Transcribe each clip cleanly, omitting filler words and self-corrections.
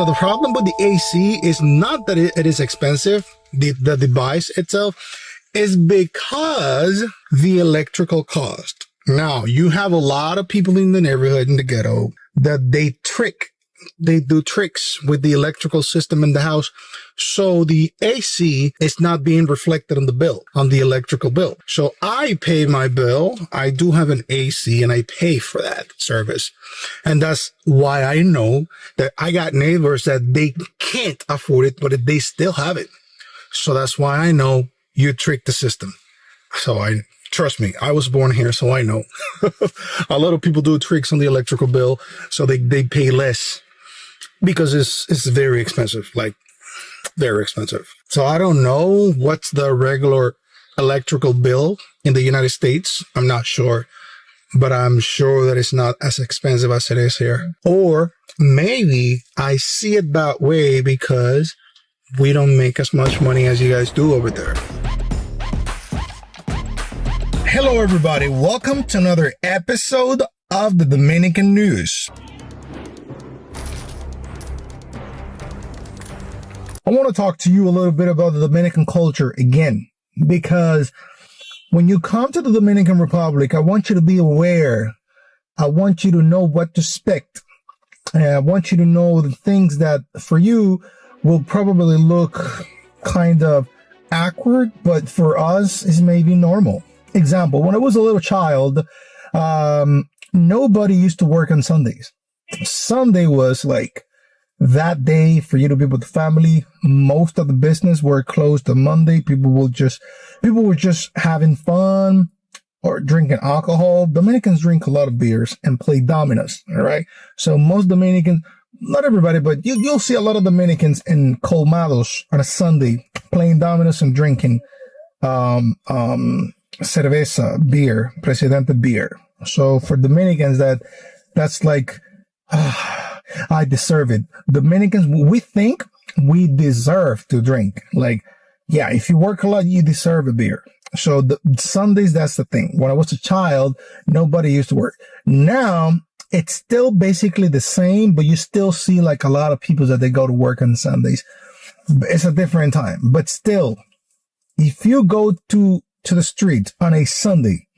So the problem with the AC is not that it is expensive, the device itself, is because the electrical cost. Now, you have a lot of people in the neighborhood, in the ghetto, that they do tricks with the electrical system in the house. So the AC is not being reflected on the bill, on the electrical bill. So I pay my bill. I do have an AC and I pay for that service. And that's why I know that I got neighbors that they can't afford it, but they still have it. So that's why I know you trick the system. So trust me, I was born here, so I know. A lot of people do tricks on the electrical bill, so they pay less because it's very expensive, like very expensive. So I don't know what's the regular electrical bill in the United States. I'm not sure, but I'm sure that it's not as expensive as it is here. Or maybe I see it that way because we don't make as much money as you guys do over there. Hello, everybody. Welcome to another episode of the Dominican News. I want to talk to you a little bit about the Dominican culture again, because when you come to the Dominican Republic, I want you to be aware. I want you to know what to expect. I want you to know the things that for you will probably look kind of awkward, but for us is maybe normal. Example, when I was a little child, nobody used to work on Sundays. Sunday was like that day for you to be with the family. Most of the business were closed on Monday. People were just having fun or drinking alcohol. Dominicans drink a lot of beers and play dominoes. All right. So most Dominicans, not everybody, but you'll see a lot of Dominicans in colmados on a Sunday playing dominoes and drinking, cerveza, beer, Presidente beer. So for Dominicans, that's like, I deserve it. Dominicans, we think we deserve to drink. Like, yeah, if you work a lot, you deserve a beer. So the Sundays, that's the thing. When I was a child, nobody used to work. Now it's still basically the same, but you still see like a lot of people that they go to work on Sundays. It's a different time, but still, if you go to the street on a Sunday,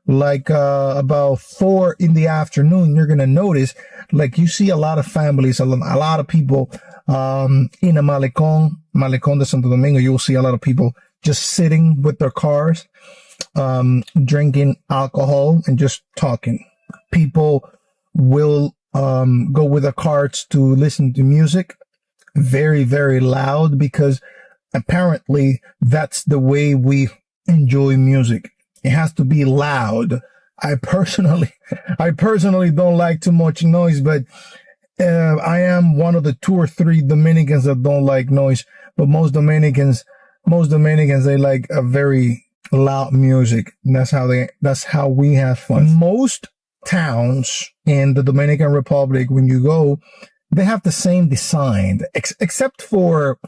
like about 4 in the afternoon, you're going to notice like you see a lot of families, a lot of people in a Malecón de Santo Domingo. You'll see a lot of people just sitting with their cars, drinking alcohol and just talking. People will go with their cars to listen to music very, very loud because apparently that's the way we enjoy music. It has to be loud. I personally don't like too much noise, but I am one of the 2 or 3 Dominicans that don't like noise. But most Dominicans, they like a very loud music. That's how we have fun. Most towns in the Dominican Republic, when you go, they have the same design, except for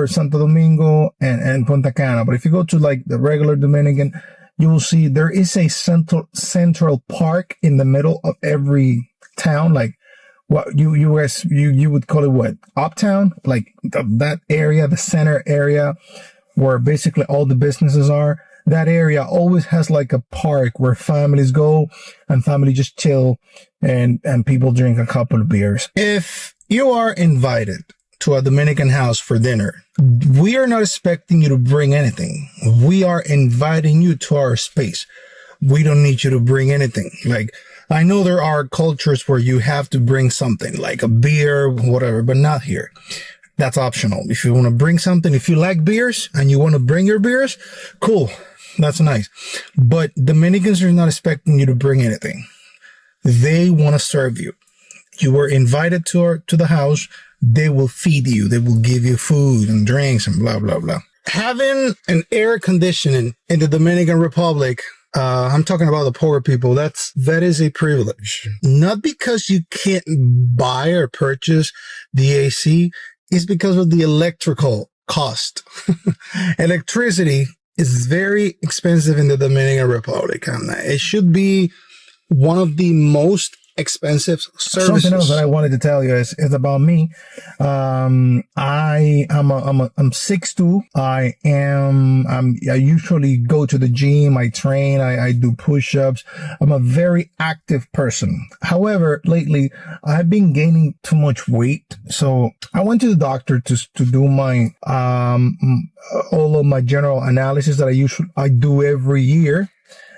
Santo Domingo and Punta Cana. But if you go to like the regular Dominican, you will see there is a central park in the middle of every town. Like what you would call it, what, uptown? Like that area, the center area where basically all the businesses are. That area always has like a park where families go and family just chill and people drink a couple of beers. If you are invited to a Dominican house for dinner, we are not expecting you to bring anything. We are inviting you to our space. We don't need you to bring anything. Like, I know there are cultures where you have to bring something like a beer, whatever, but not here. That's optional. If you want to bring something, if you like beers and you want to bring your beers, cool. That's nice. But Dominicans are not expecting you to bring anything. They want to serve you. You were invited to the house. They will feed you. They will give you food and drinks and blah, blah, blah. Having an air conditioning in the Dominican Republic, I'm talking about the poor people. That is a privilege. Not because you can't buy or purchase the AC. It's because of the electrical cost. Electricity is very expensive in the Dominican Republic. And it should be one of the most expensive services. Something else that I wanted to tell you is about me. I'm 6'2". I usually go to the gym. I train. I do push-ups. I'm a very active person. However, lately I've been gaining too much weight. So I went to the doctor to do my, all of my general analysis that I do every year.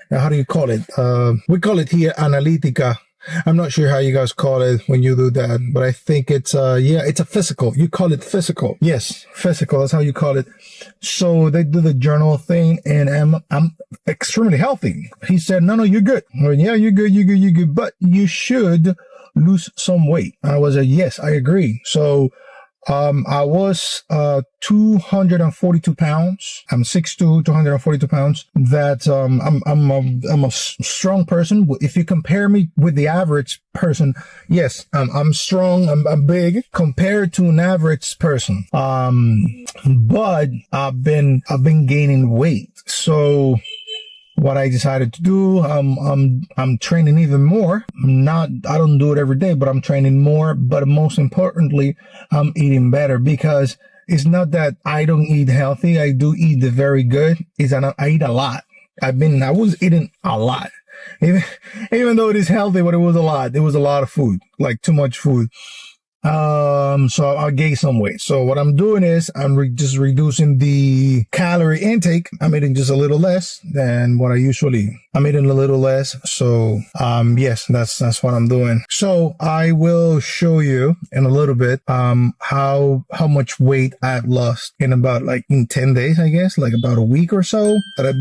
How do you call it? We call it here analytica. I'm not sure how you guys call it when you do that, but I think it's it's a physical. You call it physical. Yes, physical. That's how you call it. So they do the journal thing, and I'm extremely healthy. He said, no, you're good. Well, yeah, you're good, but you should lose some weight. And I was like, yes, I agree. So I was 242 pounds. I'm 6'2", 242 pounds. That I'm a strong person. If you compare me with the average person, yes, I'm strong. I'm big compared to an average person. But I've been gaining weight. So what I decided to do, I'm training even more. I don't do it every day, but I'm training more. But most importantly, I'm eating better, because it's not that I don't eat healthy. I do eat very good. It's that I eat a lot. I was eating a lot. Even though it is healthy, but it was a lot. It was a lot of food, like too much food. So I gained some weight. So what I'm doing is I'm just reducing the calorie intake. I'm eating just a little less than what I'm eating a little less. So, yes, that's what I'm doing. So I will show you in a little bit, how much weight I've lost in about in 10 days, I guess, like about a week or so that I've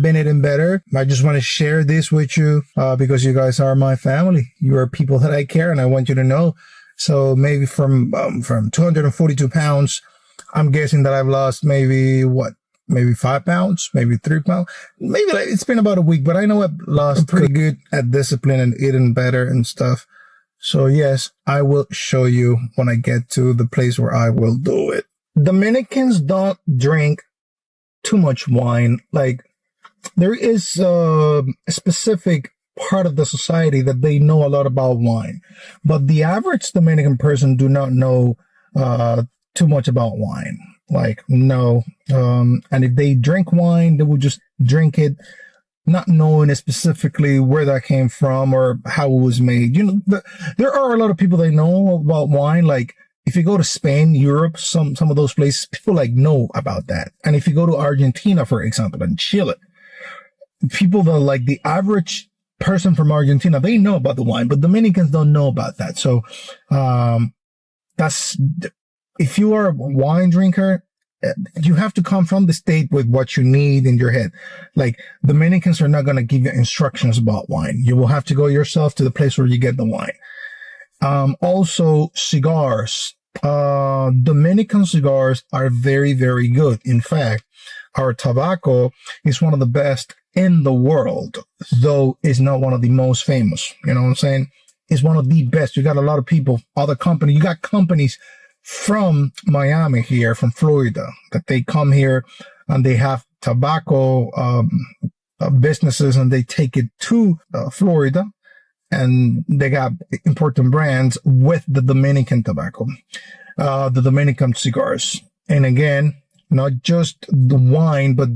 been eating better. I just want to share this with you, because you guys are my family. You are people that I care, and I want you to know. So maybe from 242 pounds, I'm guessing that I've lost maybe 5 pounds, maybe 3 pounds. Maybe it's been about a week, but I know I've lost pretty good at discipline and eating better and stuff. So yes, I will show you when I get to the place where I will do it. Dominicans don't drink too much wine. There is a specific part of the society that they know a lot about wine, but the average Dominican person do not know too much about wine. No. And if they drink wine, they will just drink it, not knowing specifically where that came from or how it was made. There are a lot of people that know about wine. If you go to Spain, Europe, some of those places, people know about that. And if you go to Argentina, for example, and Chile, people that the average person from Argentina, they know about the wine, but Dominicans don't know about that. So, if you are a wine drinker, you have to come from the state with what you need in your head. Dominicans are not going to give you instructions about wine. You will have to go yourself to the place where you get the wine. Also cigars. Dominican cigars are very, very good. In fact, our tobacco is one of the best in the world, though it's not one of the most famous. You know what I'm saying? It's one of the best. You got a lot of people, you got companies from Miami here, from Florida, that they come here and they have tobacco businesses, and they take it to Florida, and they got important brands with the Dominican tobacco, the Dominican cigars. And again, not just the wine, but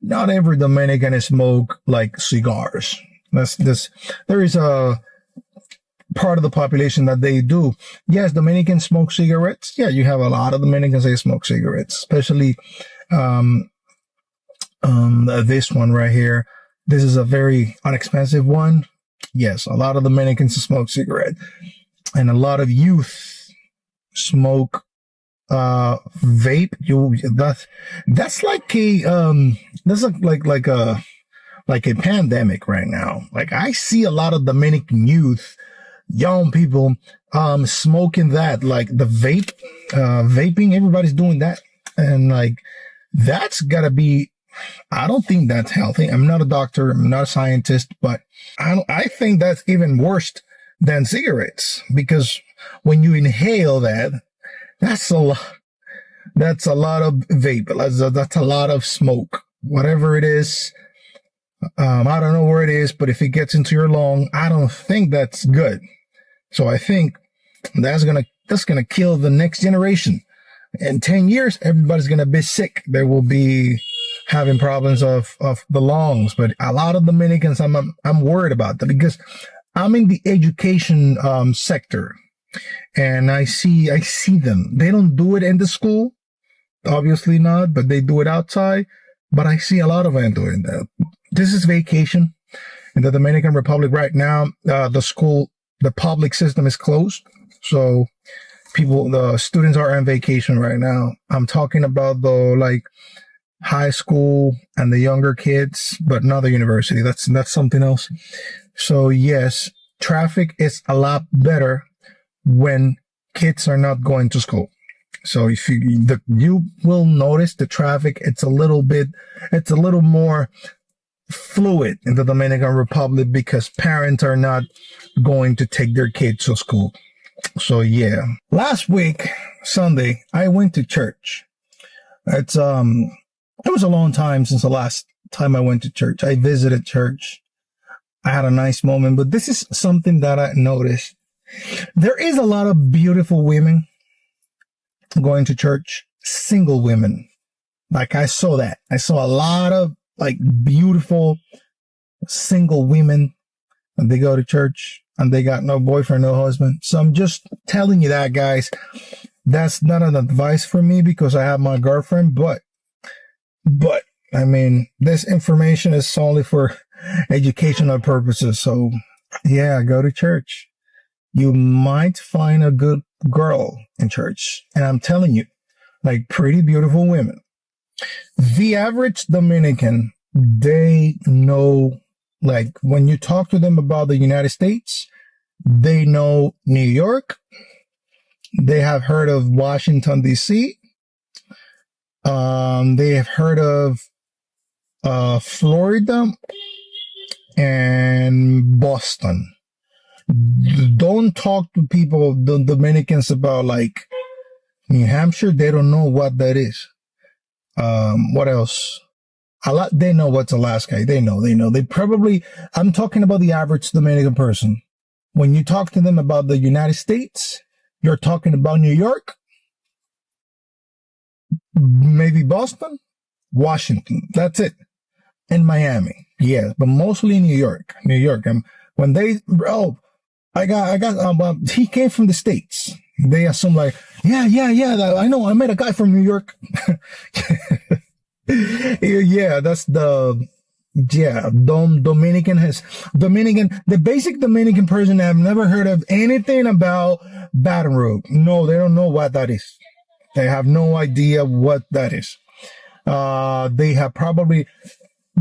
not every Dominican smoke cigars. There is a part of the population that they do. Yes, Dominicans smoke cigarettes. Yeah, you have a lot of Dominicans that smoke cigarettes, especially this one right here. This is a very inexpensive one. Yes, a lot of Dominicans smoke cigarette, and a lot of youth smoke vape. That's like a pandemic right now. I see a lot of Dominican youth, young people, smoking that, the vaping. Everybody's doing that, and that's gotta be. I don't think that's healthy. I'm not a doctor. I'm not a scientist, but I think that's even worse than cigarettes, because when you inhale that, that's a lot. That's a lot of vapor. That's a lot of smoke. Whatever it is, I don't know where it is, but if it gets into your lung, I don't think that's good. So I think that's gonna kill the next generation. In 10 years, everybody's gonna be sick. They will be having problems of the lungs. But a lot of Dominicans, I'm worried about that because I'm in the education sector, and I see them. They don't do it in the school, obviously not, but they do it outside. But I see a lot of them doing that. This is vacation in the Dominican Republic right now. The public system is closed, so the students are on vacation right now. I'm talking about the high school and the younger kids, but not the university. That's something else. So yes, traffic is a lot better when kids are not going to school. So if you will notice the traffic, it's a little more fluid in the Dominican Republic because parents are not going to take their kids to school. So yeah, last week, Sunday, I went to church. It was a long time since the last time I went to church. I visited church. I had a nice moment, but this is something that I noticed. There is a lot of beautiful women going to church, single women. I saw that. I saw a lot of beautiful single women, and they go to church and they got no boyfriend, no husband. So I'm just telling you that, guys. That's not an advice for me because I have my girlfriend, but I mean, this information is solely for educational purposes. So yeah, go to church. You might find a good girl in church. And I'm telling you, pretty beautiful women. The average Dominican, they know, when you talk to them about the United States, they know New York. They have heard of Washington, D.C. They have heard of Florida and Boston. Don't talk to the Dominicans about New Hampshire. They don't know what that is. What else? They know what's Alaska. They know. I'm talking about the average Dominican person. When you talk to them about the United States, you're talking about New York, maybe Boston, Washington. That's it. And Miami. Yeah, but mostly New York. When he came from the States. They assume yeah, I know. I met a guy from New York. Yeah, that's the the basic Dominican person have never heard of anything about Baton Rouge. No, they don't know what that is. They have no idea what that is. They have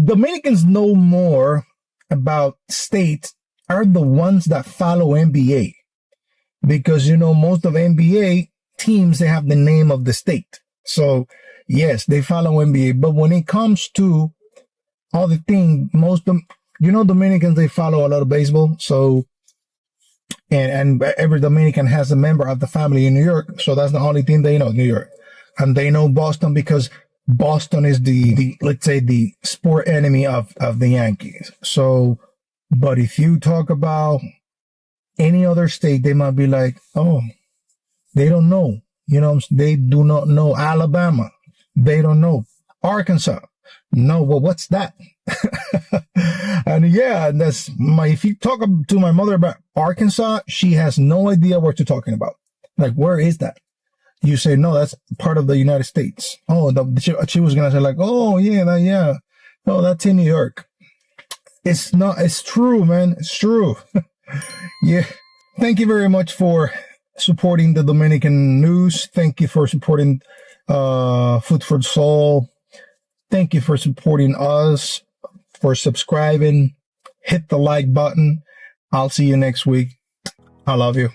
Dominicans know more about states are the ones that follow NBA. Because, most of NBA teams, they have the name of the state. So, yes, they follow NBA. But when it comes to other things, Dominicans, they follow a lot of baseball. So, and every Dominican has a member of the family in New York. So that's the only thing they know, New York. And they know Boston because Boston is let's say, the sport enemy of the Yankees. So, but if you talk about any other state, they might be oh, they don't know. They do not know Alabama. They don't know Arkansas. No, well, what's that? And yeah, if you talk to my mother about Arkansas, she has no idea what you're talking about. Where is that? You say, no, that's part of the United States. Oh, she was going to say oh, yeah. No, that's in New York. It's not, it's true, man. It's true. Yeah. Thank you very much for supporting the Dominican news. Thank you for supporting Food for Soul. Thank you for supporting us, for subscribing. Hit the like button. I'll see you next week. I love you.